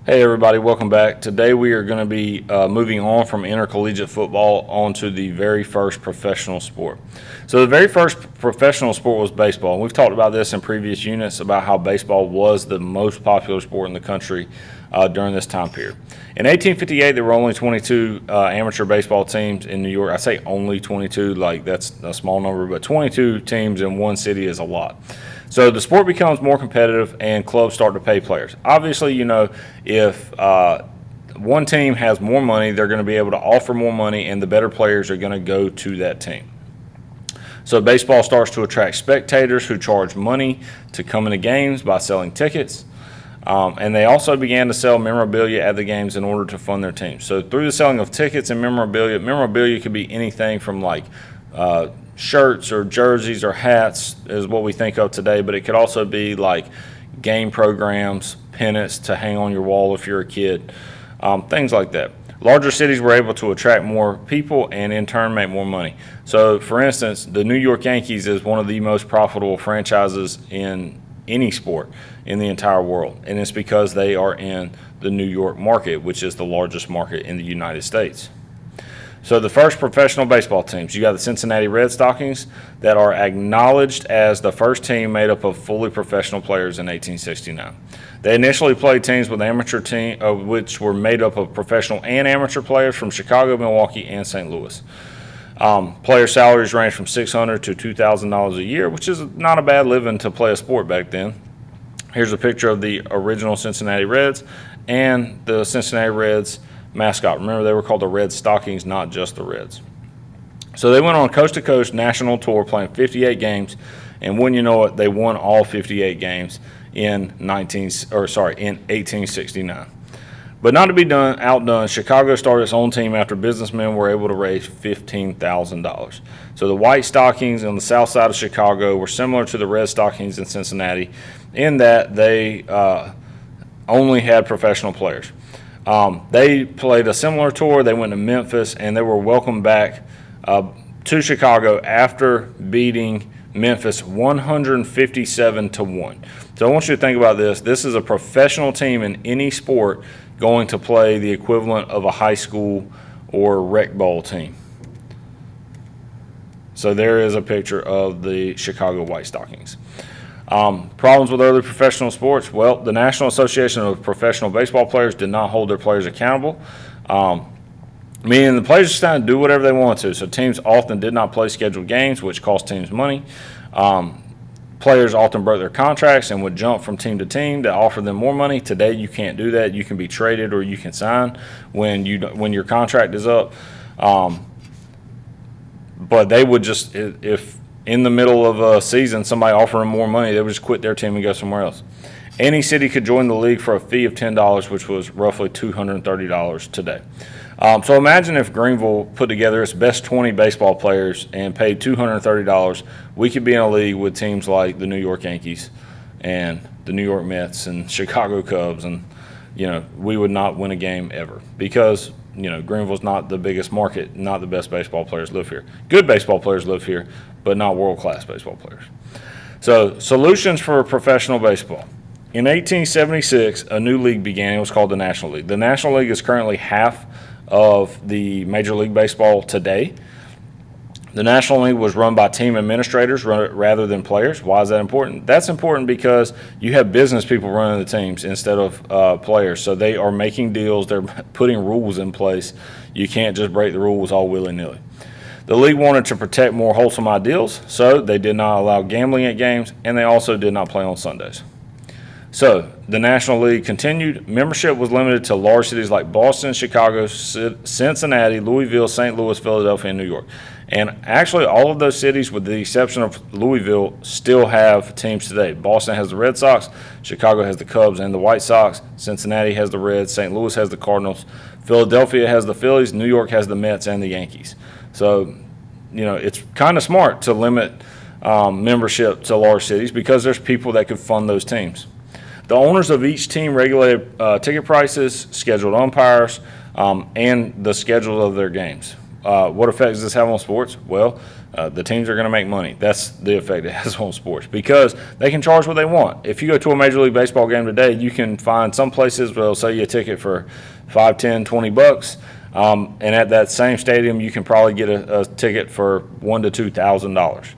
Hey everybody, welcome back. Today we are going to be moving on from intercollegiate football onto the very first professional sport. So the very first professional sport was baseball. And we've talked about this in previous units about how baseball was the most popular sport in the country during this time period. In 1858, there were only 22 amateur baseball teams in New York. I say only 22, like that's a small number, but 22 teams in one city is a lot. So the sport becomes more competitive and clubs start to pay players. Obviously, if one team has more money, they're going to be able to offer more money and the better players are going to go to that team. So baseball starts to attract spectators who charge money to come into games by selling tickets. And they also began to sell memorabilia at the games in order to fund their teams. So through the selling of tickets and memorabilia could be anything from like shirts or jerseys or hats is what we think of today, but it could also be like game programs, pennants to hang on your wall if you're a kid, things like that. Larger cities were able to attract more people and in turn make more money. So for instance, the New York Yankees is one of the most profitable franchises in any sport in the entire world, and it's because they are in the New York market, which is the largest market in the United States. So the first professional baseball teams, you got the Cincinnati Red Stockings that are acknowledged as the first team made up of fully professional players in 1869. They initially played teams with amateur team, which were made up of professional and amateur players from Chicago, Milwaukee, and St. Louis. Player salaries range from $600 to $2,000 a year, which is not a bad living to play a sport back then. Here's a picture of the original Cincinnati Reds and the Cincinnati Reds mascot. Remember, they were called the Red Stockings, not just the Reds. So they went on a coast-to-coast national tour playing 58 games, and when you know it, they won all 58 games in 1869. But not to be outdone, Chicago started its own team after businessmen were able to raise $15,000. So the White Stockings on the south side of Chicago were similar to the Red Stockings in Cincinnati in that they only had professional players. They played a similar tour. They went to Memphis, and they were welcomed back to Chicago after beating Memphis 157-1. So I want you to think about this. This is a professional team in any sport going to play the equivalent of a high school or rec ball team. So there is a picture of the Chicago White Stockings. Problems with early professional sports? Well, the National Association of Professional Baseball Players did not hold their players accountable, meaning the players just kind of do whatever they want to. So teams often did not play scheduled games, which cost teams money. Players often broke their contracts and would jump from team to team to offer them more money. Today, you can't do that. You can be traded or you can sign when your contract is up. But they would just, if in the middle of a season somebody offered them more money, they would just quit their team and go somewhere else. Any city could join the league for a fee of $10, which was roughly $230 today. So imagine if Greenville put together its best 20 baseball players and paid $230. We could be in a league with teams like the New York Yankees and the New York Mets and Chicago Cubs, and we would not win a game ever because Greenville's not the biggest market, not the best baseball players live here. Good baseball players live here, but not world-class baseball players. So solutions for professional baseball. In 1876, a new league began. It was called the National League. The National League is currently half of the Major League Baseball today. The National League was run by team administrators rather than players. Why is that important? That's important because you have business people running the teams instead of players. So they are making deals. They're putting rules in place. You can't just break the rules all willy-nilly. The league wanted to protect more wholesome ideals, so they did not allow gambling at games, and they also did not play on Sundays. So the National League continued. Membership was limited to large cities like Boston, Chicago, Cincinnati, Louisville, St. Louis, Philadelphia, and New York. And actually all of those cities, with the exception of Louisville, still have teams today. Boston has the Red Sox, Chicago has the Cubs and the White Sox, Cincinnati has the Reds, St. Louis has the Cardinals, Philadelphia has the Phillies, New York has the Mets and the Yankees. So, it's kind of smart to limit membership to large cities because there's people that could fund those teams. The owners of each team regulated ticket prices, scheduled umpires, and the schedule of their games. What effect does this have on sports? Well, The teams are going to make money. That's the effect it has on sports because they can charge what they want. If you go to a Major League Baseball game today, you can find some places where they'll sell you a ticket for $5, $10, $20. And at that same stadium, you can probably get a ticket for $1,000 to $2,000.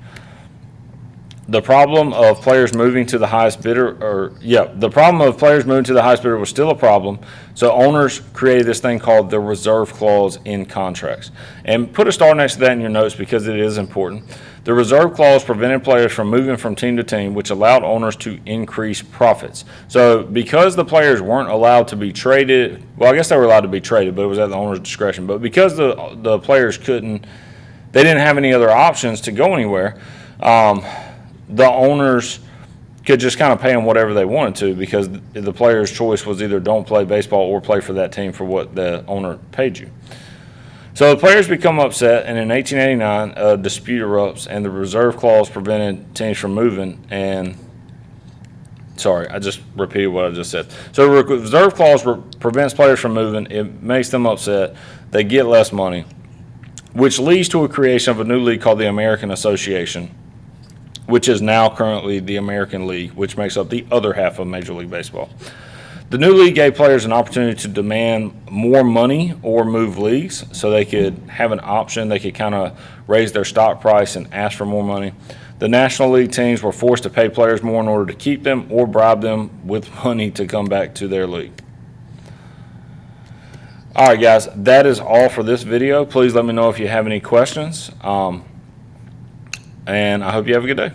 The problem of players moving to the highest bidder, the problem of players moving to the highest bidder was still a problem. So owners created this thing called the reserve clause in contracts. And put a star next to that in your notes because it is important. The reserve clause prevented players from moving from team to team, which allowed owners to increase profits. So because the players weren't allowed to be traded, well, I guess they were allowed to be traded, but it was at the owner's discretion. But because the players they didn't have any other options to go anywhere, the owners could just kind of pay them whatever they wanted to because the player's choice was either don't play baseball or play for that team for what the owner paid you. So the players become upset, and in 1889, a dispute erupts, and the reserve clause prevented teams from moving. And sorry, I just repeated what I just said. So the reserve clause prevents players from moving. It makes them upset. They get less money, which leads to a creation of a new league called the American Association, which is now currently the American League, which makes up the other half of Major League Baseball. The new league gave players an opportunity to demand more money or move leagues, so they could have an option. They could kind of raise their stock price and ask for more money. The National League teams were forced to pay players more in order to keep them or bribe them with money to come back to their league. All right, guys, that is all for this video. Please let me know if you have any questions, and I hope you have a good day.